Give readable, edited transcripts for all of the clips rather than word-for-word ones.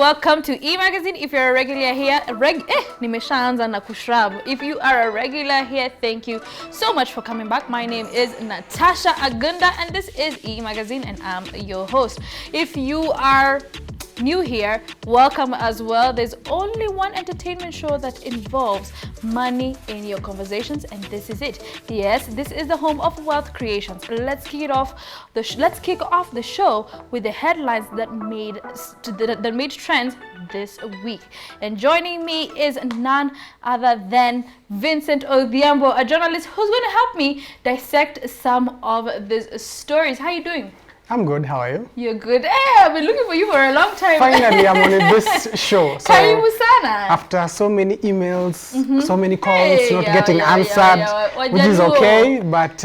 welcome to E-Magazine. If you're a regular here, nimeshaanza na kushrab. If you are a regular here, thank you so much for coming back. My name is Natasha Agunda and this is E-Magazine and I'm your host. If you are new here, welcome as well. There's only one entertainment show that involves money in your conversations, and this is it. Yes, this is the home of wealth creations. Let's kick off the show with the headlines that made trends this week. And joining me is none other than Vincent Odhiambo, a journalist who's going to help me dissect some of these stories. How are you doing? I'm good. How are you? You're good. Hey, I've been looking for you for a long time. Finally, I'm on this show. So Karibu sana. After so many emails, so many calls, not getting answered, which is okay, but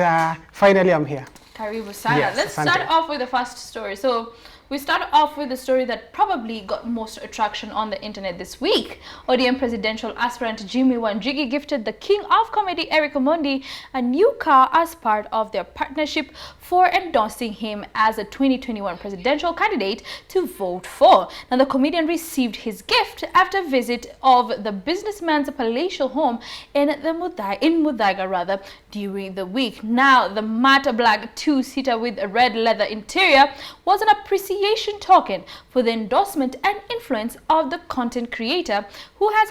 finally I'm here. Karibu sana. Yes, Let's start off with the first story. So we start off with the story that probably got most attraction on the internet this week. ODM presidential aspirant Jimmy Wanjige gifted the king of comedy Eric Omondi a new car as part of their partnership for endorsing him as a 2021 presidential candidate to vote for. Now, the comedian received his gift after a visit of the businessman's palatial home in Muthaiga during the week. Now, the matte black two-seater with a red leather interior was an appreciation token for the endorsement and influence of the content creator who has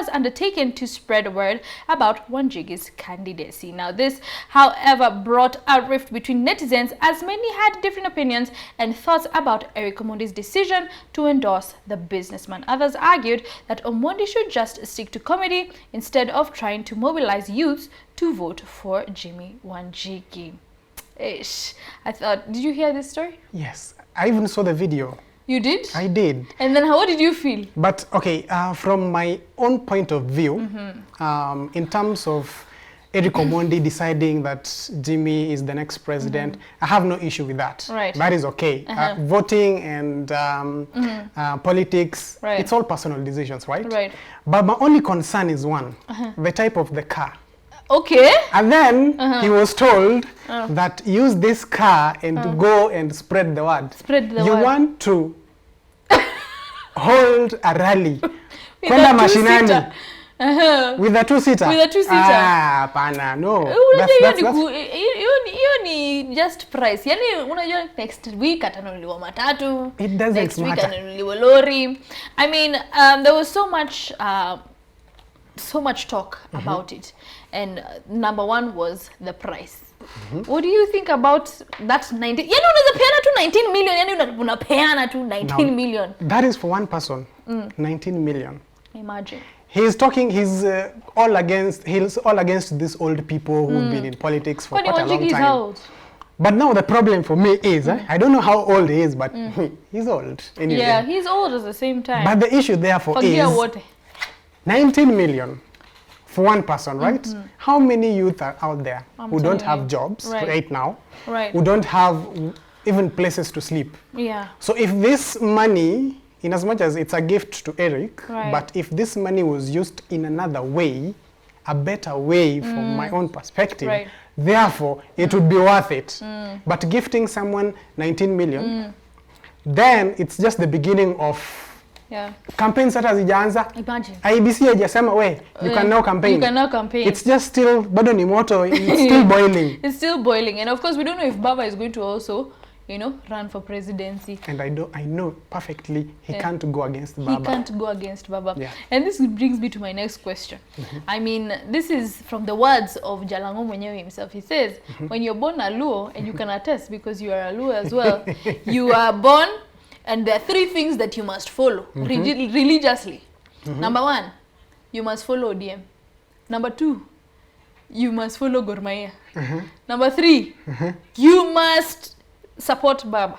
undertaken to spread word about Wanjige's candidacy. Now, this, however, brought a rift between netizens as many had different opinions and thoughts about Eric Omondi's decision to endorse the businessman. Others argued that Omondi should just stick to comedy instead of trying to mobilize youths to vote for Jimmy Wanjige. I thought, did you hear this story? Yes, I even saw the video. You did? I did. And then how did you feel? But okay, from my own point of view, in terms of Eric Omondi deciding that Jimmy is the next president, I have no issue with that. Right. That is okay. Voting and politics, it's all personal decisions, right? Right. But my only concern is one, the type of the car. Okay. And then he was told that use this car and go and spread the word. Spread the word. You want to hold a rally. Kwenda mashinani. With a two-seater. With a two-seater. Ah, pana, no. Hiyo ni just price. Yani unajua next week atanunuliwa matatu. It doesn't next matter. Week atanunuliwa lori. I mean, there was so much talk about it, and number one was the price. What do you think about that 19? Yani unaweza peana tu 19 million, yani unapeana tu 19 million. That is for one person. 19 million. Imagine. He's all against these old people who've been in politics for quite a long time. Old. But now the problem for me is, I don't know how old he is, but he's old anyway. Yeah, he's old at the same time. But the issue therefore is 19 million for one person, right? How many youth are out there who don't have jobs right now, who don't have even places to sleep? Yeah. So if this money, in as much as it's a gift to Eric, but if this money was used in another way, a better way from my own perspective, therefore it would be worth it. But gifting someone 19 million, then it's just the beginning of campaigns that hazijaanza. Imagine. IBC hajasema you can now campaign. You can now campaign. It's just still bado ni moto, it's still boiling. It's still boiling, and of course we don't know if Baba is going to also, run for presidency. And I know perfectly he can't go against Baba. He can't go against Baba. Yeah. And this brings me to my next question. I mean, this is from the words of Jalango mwenyewe himself. He says, when you're born a Luo, and you can attest because you are a Luo as well, you are born and there are three things that you must follow religiously. Number one, you must follow ODM. Number two, you must follow Gor Mahia. Number three, you must support Baba.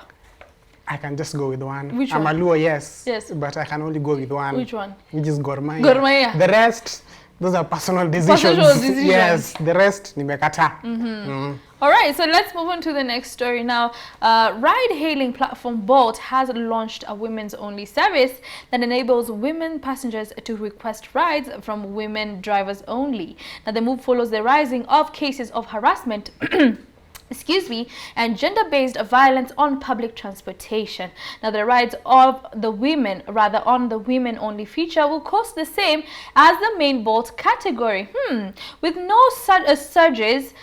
I can just go with one. Which I'm one? a Luo, yes. Yes. But I can only go with one. Which one? Which is Gor Mahia. Gor Mahia. The rest, those are personal decisions. Personal decisions. Yes, the rest, nimekata. All right, so let's move on to the next story now. Ride-hailing platform Bolt has launched a women's-only service that enables women passengers to request rides from women drivers only. Now, the move follows the rising of cases of harassment and gender-based violence on public transportation. Now, the rights of the women, rather on the women-only feature, will cost the same as the main bolt category, with no surges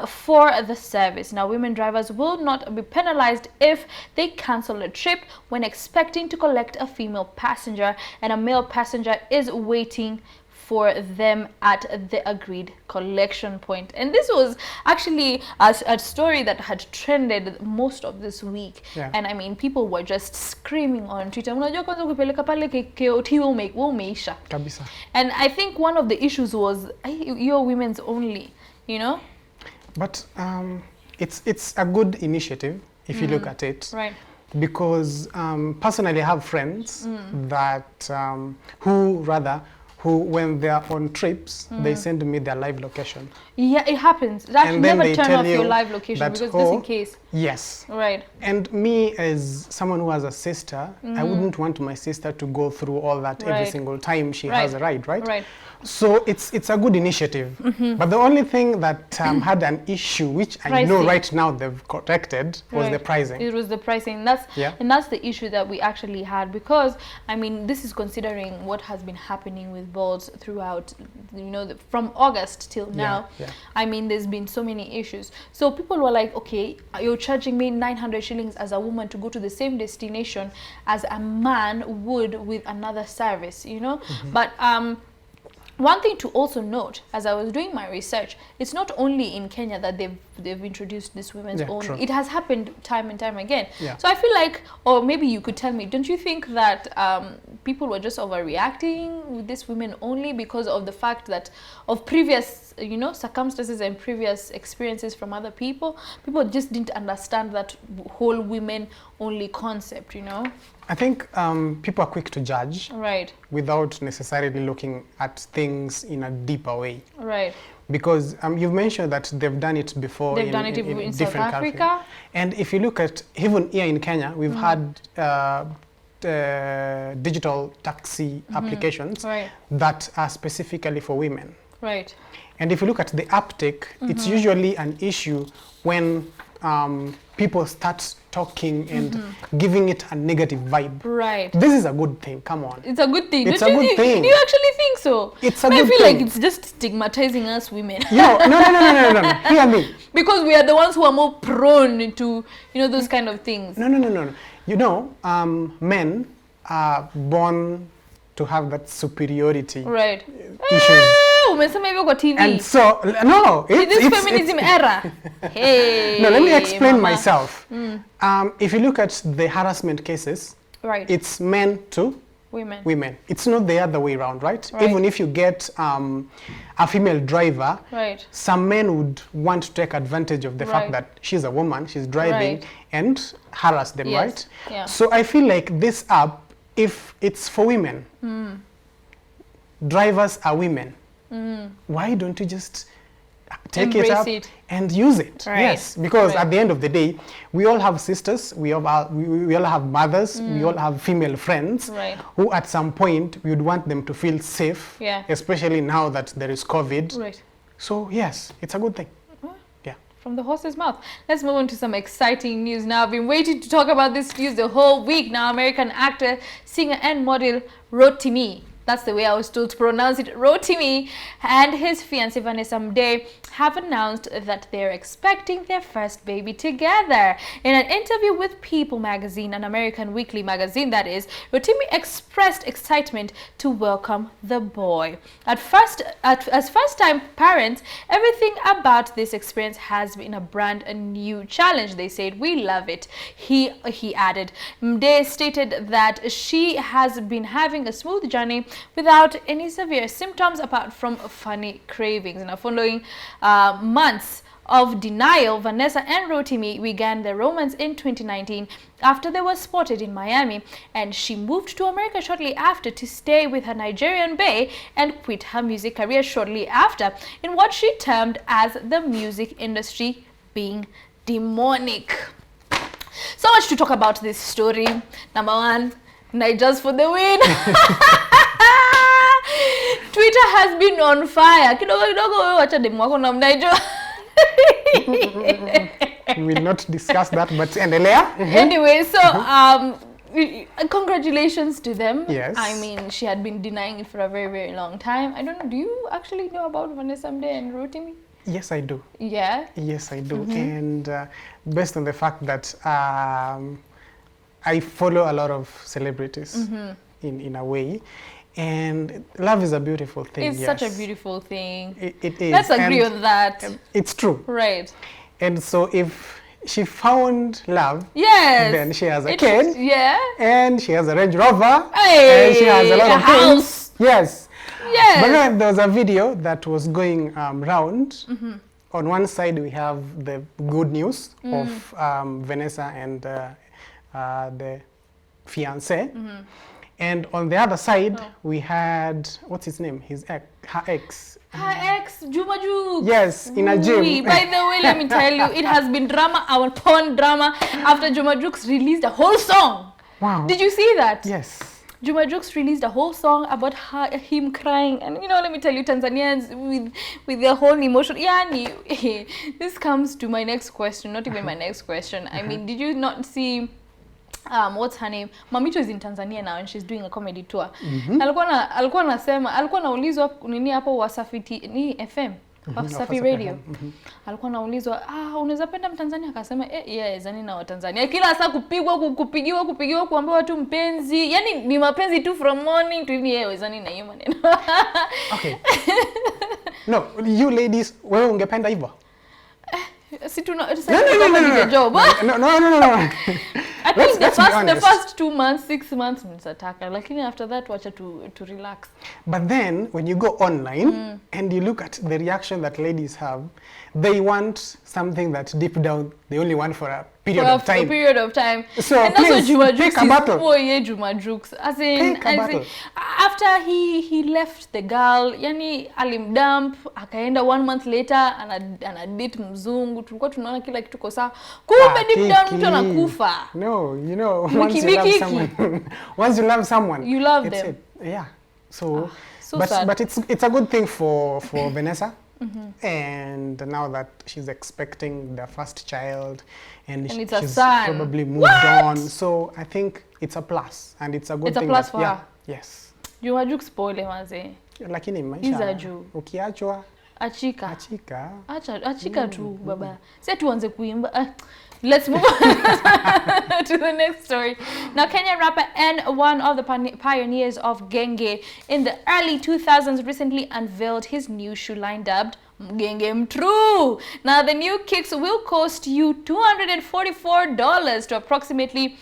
for the service. Now, women drivers will not be penalized if they cancel a trip when expecting to collect a female passenger and a male passenger is waiting for them at the agreed collection point. And this was actually a story that had trended most of this week. Yeah. And I mean, people were just screaming on Twitter, unajua kwanza ukipeleka pale KOT umeisha. Kabisa. And I think one of the issues was you're women's only, you know? But it's a good initiative if you look at it. Right. Because personally I have friends that who when they are on trips, they send me their live location. Yeah, it happens. That And never then they turn tell off you your live location that, because just in case. Yes. Right. And me as someone who has a sister, I wouldn't want my sister to go through all that every single time she has a ride, right? Right. So it's a good initiative. But the only thing that had an issue, which I know right now they've corrected, was the pricing. It was the pricing. And that's the issue that we actually had, because I mean, this is considering what has been happening with Bolts throughout, you know, from August till now. Yeah. I mean, there's been so many issues. So people were like, okay, you're charging me 900 shillings as a woman to go to the same destination as a man would with another service, you know? But one thing to also note, as I was doing my research, it's not only in Kenya that they've introduced this women's own. True. It has happened time and time again. Yeah. So I feel like, or maybe you could tell me, don't you think that people were just overreacting with this women only because of the fact that of previous, you know, circumstances and previous experiences from other people? People just didn't understand that whole women only concept, you know? I think people are quick to judge, right, without necessarily looking at things in a deeper way. Right. Because you've mentioned that they've done it before. They've done it in South different Africa. countries. And if you look at, even here in Kenya, we've had digital taxi applications that are specifically for women. Right. And if you look at the uptake, it's usually an issue when people start talking and giving it a negative vibe. Right. This is a good thing, come on. It's a good thing. It's a good thing. Do you actually think so? It's a good thing. I feel like it's just stigmatizing us women. No. Hear me. Because we are the ones who are more prone to, you know, those kind of things. No. You know, men are born to have that superiority. Right. Issues. TV. And so, no. This feminism era. Hey. No, let me explain myself. If you look at the harassment cases, right, it's men to women. It's not the other way around, right? Even if you get a female driver, some men would want to take advantage of the fact that she's a woman, she's driving, and harass them, right? Yeah. So I feel like this app, if it's for women, drivers are women, why don't you just take it up and use it? Yes, because at the end of the day, we all have sisters, we all have mothers, we all have female friends who at some point we would want them to feel safe, especially now that there is COVID. So yes, it's a good thing. From the horse's mouth. Let's move on to some exciting news now. I've been waiting to talk about this news the whole week now. American actor, singer and model Rotimi, that's the way I was told to pronounce it, Rotimi, and his fiancée Vanessa Mdee have announced that they're expecting their first baby together. In an interview with People magazine, an American weekly magazine that is, Rotimi expressed excitement to welcome the boy. As first-time parents, everything about this experience has been a brand new challenge. They said, "We love it." He added. Mdee stated that she has been having a smooth journey without any severe symptoms apart from funny cravings. Now, following months of denial, Vanessa and Rotimi began their romance in 2019 after they were spotted in Miami, and she moved to America shortly after to stay with her Nigerian bae and quit her music career shortly after, in what she termed as the music industry being demonic. So much to talk about this story. Number one, Nigers for the win. Twitter has been on fire. Kidogo wacha demu wako na mnaijo. We will not discuss that, but endelea. Anyway, so congratulations to them. Yes. I mean, she had been denying it for a very, very long time. I don't know, do you actually know about Vanessa Mdee and Rotimi? Yes, I do. Yeah? Yes, I do. And based on the fact that I follow a lot of celebrities in a way, and love is a beautiful thing. It's such a beautiful thing. It is. Let's agree on that. It's true. Right. And so if she found love, yes, then she has a kid, yeah, and she has a Range Rover, hey, and she has a lot of house. things. Yes. Yes. But then there was a video that was going round. On one side, we have the good news of Vanessa and the fiancé. And on the other side, we had, what's his name? Her ex. Her ex, Juma Jux. Yes, in a gym. By the way, let me tell you, it has been drama upon drama after Juma Jux released a whole song. Wow. Did you see that? Yes. Juma Jux released a whole song about him crying. And you know, let me tell you, Tanzanians with their whole emotion. Yani, this comes to my next question, not even my next question. I mean, did you not see... what's her name? Mamito is in Tanzania now and she's doing a comedy tour. Alikuwa anaulizwa nini hapo Wasafi ni FM, Wasafi Radio. Alikuwa anaulizwa, unaweza penda Mtanzania? Akasema yes, yani na Watanzania. Kila saa kupigiwa kuambiwa watu mpenzi. Yani ni mapenzi tu from morning to evening. Yes, yani na hiyo maneno. Okay. No, you ladies, wewe ungependa hivyo? No. I think the first 2 months, 6 months nitataka, lakini after that wacha to relax. But then when you go online and you look at the reaction that ladies have, they want something that deep down they only want for a period of time. A period of time. So and that's what Juma pick a battle. Juma Jux. As in, after he left the girl, yani alimdump, akaenda 1 month later ana date mzungu. Tulikuwa tunaona kila kitu kwa sawa. Kumbe deep down mtu anakufa. No, you know, once you love someone, you love them. Yeah. So, sad. But it's a good thing for Vanessa. And now that she's expecting the first child and she's probably moved on, so I think it's a plus and it's a good thing. It's a plus for her. Yes. Juma Jux spoile maze. Lakini maisha ukiachwa achika tu baba. Sasa tuanze kuimba. Let's move on to the next story. Now, Kenyan rapper and one of the pioneers of Genge in the early 2000s recently unveiled his new shoe line dubbed Genge Mtru. Now, the new kicks will cost you $244 to approximately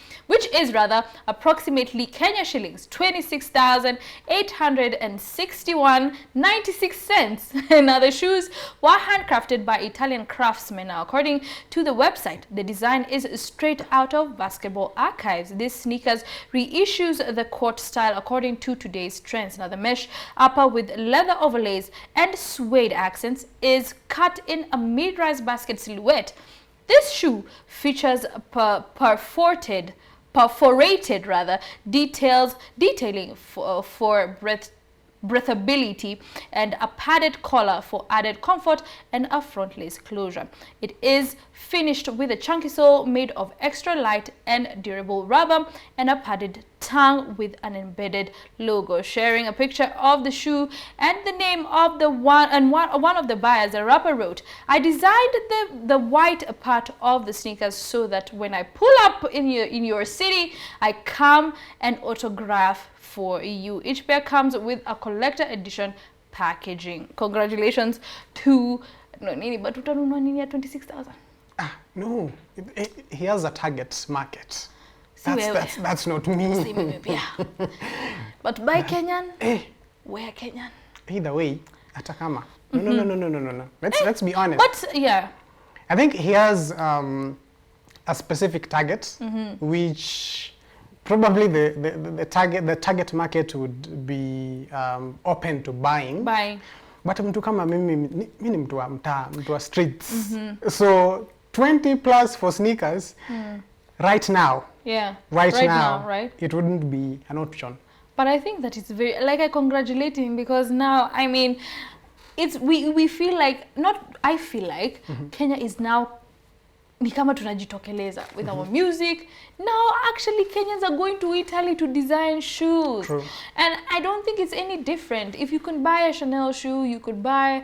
Kenya shillings 26,861.96. Now, the shoes were handcrafted by Italian craftsmen. Now, according to the website, the design is straight out of basketball archives. This sneakers reissues the court style according to today's trends. Now, the mesh upper with leather overlays and suede accents is cut in a mid-rise basket silhouette. This shoe features perforated detailing for breathability and a padded collar for added comfort and a front lace closure. It is finished with a chunky sole made of extra light and durable rubber and a padded tongue with an embedded logo. Sharing a picture of the shoe and the name of one of the buyers, the rapper wrote, "I designed the white part of the sneakers so that when I pull up in your city, I come and autograph for you. Each pair comes with a collector edition packaging." Congratulations to but utanunua nini at 26,000? No, he has a target market. That's not me. But buy Kenyan, wear Kenyan. Either way, atakama. No. Let's be honest. But yeah, I think he has a specific target, which probably the target market would be open to buying. But mtu kama mimi ni mtu wa mtaa, mtu wa streets. So 20 plus for sneakers right now. Yeah. Right now, right? It wouldn't be an option. But I think that it's very, like, I congratulate him because now, I mean, we feel like, I feel like Kenya is now ni kama tunajitokeleza with our music. Now actually Kenyans are going to Italy to design shoes. True. And I don't think it's any different. If you can buy a Chanel shoe, you could buy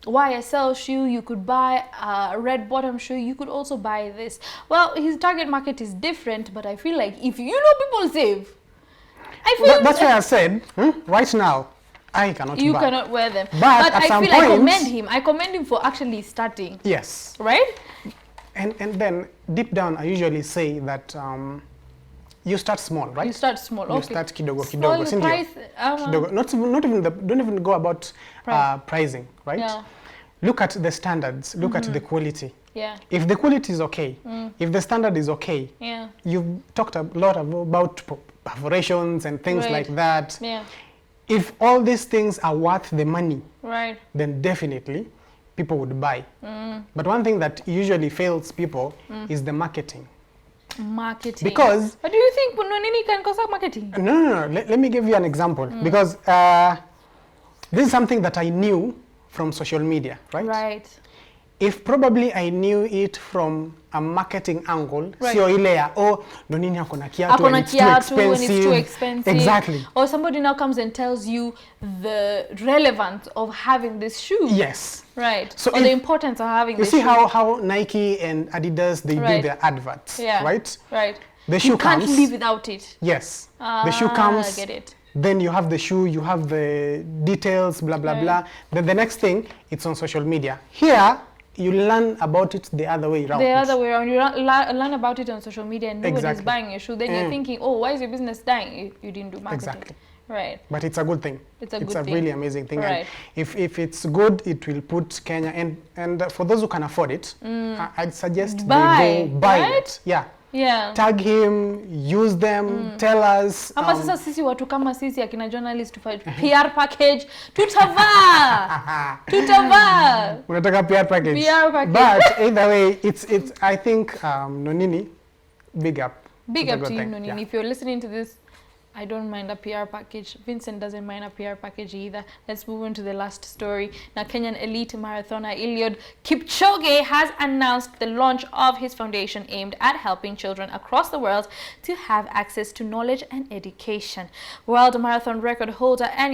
YSL shoe, you could buy a red bottom shoe, you could also buy this. Well, his target market is different, but I feel like if people save, I feel that's why I said right now I cannot you buy. cannot wear them. But I some feel I point, commend him for actually starting. Yes. Right? And then deep down I usually say that you start small, right? You start small. You okay. start kidogo Small kidogo. price, Kidogo. Not even don't even go about pricing, right? Yeah. Look at the standards, look at the quality. Yeah. If the quality is okay, if the standard is okay, Yeah. you've talked a lot about perforations and things Right. like that. Yeah. If all these things are worth the money, Right. then definitely people would buy. But one thing that usually fails people is the marketing. Marketing. Because But do you think nini can cause marketing? no. Let me give you an example. Because this is something that I knew from social media, right? Right. If probably I knew it from a marketing angle, Right. sio ile ya ndo nini hakuna kiatu and it's too and it's too expensive. expensive. Exactly. Or somebody now comes and tells you the relevance of having this shoe. Yes. Right. So or the importance of having you this see shoe. how Nike and Adidas, they do Right. their adverts, Yeah. right? Right. The shoe You can't comes. live without it. Yes. The shoe comes. I get it. Then you have the shoe, you have the details, blah, blah, Right. blah. Then the next thing, it's on social media. Here, you learn about it the other way around. The other way around. You learn about it on social media and nobody's Exactly. buying your shoe. Then you're thinking, oh, why is your business dying? You didn't do marketing. Exactly. Right. But it's a good thing. It's a good thing. really amazing thing. Right. And if it's good, it will put Kenya, and for those who can afford it, I'd suggest they go buy right? it. Yeah. Yeah. Tag him, use them, tell us. Ama sasa sisi watu kama sisi akina journalist PR package tutavaa. Tutavaa. Unataka PR package. PR package. But either way, it's I think Nonini, big up. Big It's a up good to you, thing. Nonini. Yeah. If you're listening to this, I don't mind a PR package. Vincent doesn't mind a PR package either. Let's move on to the last story. Now, Kenyan elite marathoner Eliud Kipchoge has announced the launch of his foundation aimed at helping children across the world to have access to knowledge and education. World marathon record holder and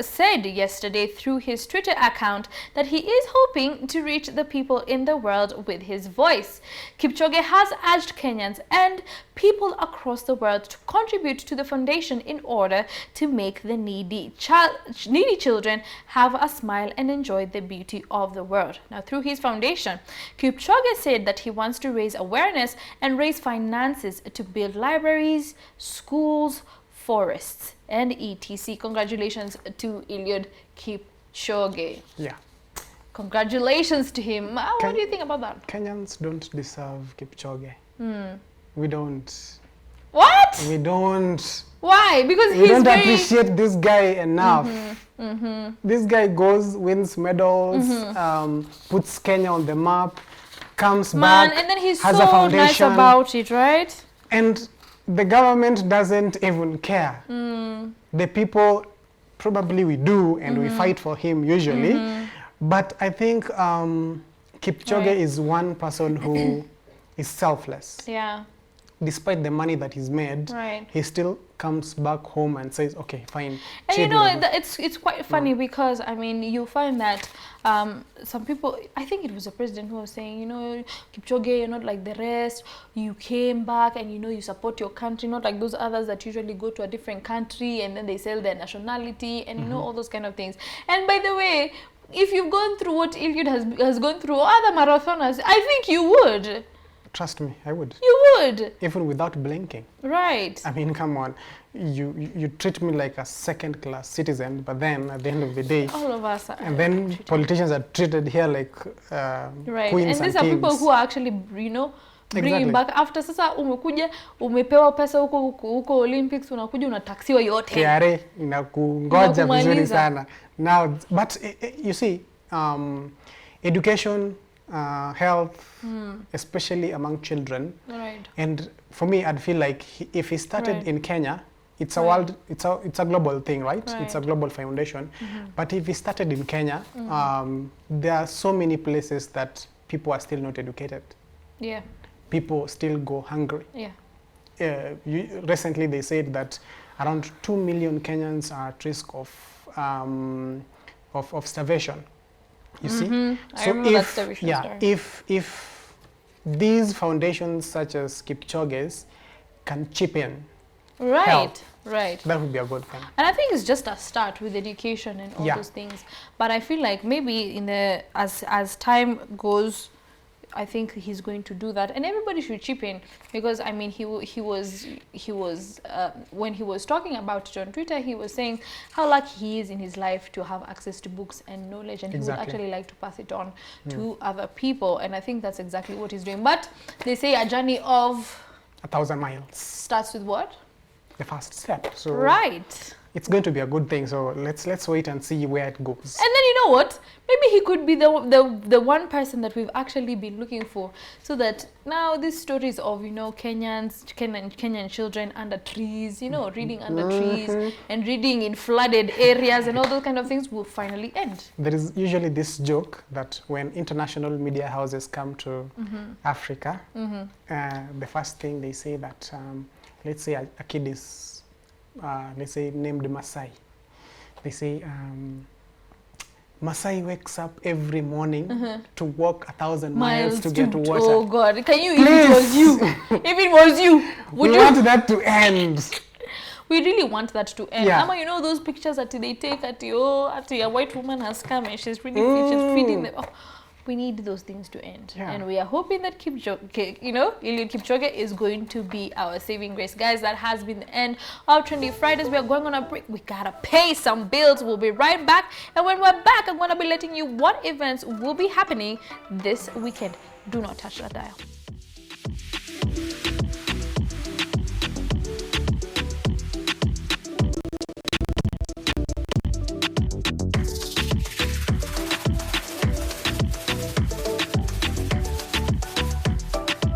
said yesterday through his Twitter account that he is hoping to reach the people in the world with his voice. Kipchoge has urged Kenyans and people across the world to contribute to the foundation in order to make the needy children have a smile and enjoy the beauty of the world. Now, through his foundation, Kipchoge said that he wants to raise awareness and raise finances to build libraries, schools, forests, and etc. Congratulations to Eliud Kipchoge. Yeah. Congratulations to him. What do you think about that? Kenyans don't deserve Kipchoge. We don't. What? We don't. Why? Because We don't very appreciate this guy enough. This guy goes, wins medals, puts Kenya on the map, comes back, and then he's has so a foundation, nice about it, right? and the government doesn't even care. The people, probably we do, and we fight for him usually. But I think Kipchoge Right. is one person who is selfless. Yeah. Despite the money that he's made, Right. he still comes back home and says, okay, fine. And you cheat know, whatever." it's quite funny because, I mean, you find that some people, I think it was the president who was saying, you know, Kipchoge, you're not like the rest. You came back and, you know, you support your country, not like those others that usually go to a different country and then they sell their nationality and, you know, all those kind of things. And by the way, if you've gone through what Eliud has gone through, other marathoners, I think you would. Trust me, I would. You would. Even without blinking. Right. I mean, come on. You treat me like a second-class citizen, but then at the end of the day, All of us are. and then politicians are treated here like Right. queens And these and are people kings. who are actually, you know, bringing Exactly. back after sasa umekuja umepewa pesa huko Olympics unakuja unataksiwa yote. KRA inakungoja vizuri Inakumaliza. sana. Now, but you see, education, health, especially among children. Right. And for me, I'd feel like if he started Right. in Kenya, it's a world, it's a global thing, right? Right. It's a global foundation. But if we started in Kenya, there are so many places that people are still not educated. Yeah. People still go hungry. Yeah. Recently, they said that around 2 million Kenyans are at risk of starvation. You see? I remember that starvation story. If these foundations such as Kipchoge's can chip in, help, Right. that would be a good thing. And I think it's just a start with education and all those things. But I feel like maybe as time goes, I think he's going to do that, and everybody should chip in, because I mean he was when he was talking about it on Twitter, he was saying how lucky he is in his life to have access to books and knowledge, and he would actually like to pass it on to other people, and I think that's exactly what he's doing. But they say a journey of 1,000 miles starts with what? The first step. So right. It's going to be a good thing. So let's wait and see where it goes. And then you know what? Maybe he could be the one person that we've actually been looking for, so that now these stories of Kenyan children under trees, reading under trees and reading in flooded areas and all those kind of things will finally end. There is usually this joke that when international media houses come to Africa, the first thing they say that let's say a kid is let's say named Masai. They say Masai wakes up every morning to walk 1,000 miles to get water. Oh God! Can you? Please. If it was you, if it was you, would you want that to end? We really want that to end. Yeah. Ama, those pictures that they take at your white woman has come and she's really she's feeding them. Oh, we need those things to end. Yeah. And we are hoping that Eliud Kipchoge is going to be our saving grace. Guys, that has been the end of Trendy Fridays. We are going on a break. We gotta pay some bills. We'll be right back. And when we're back, I'm gonna be letting you what events will be happening this weekend. Do not touch that dial.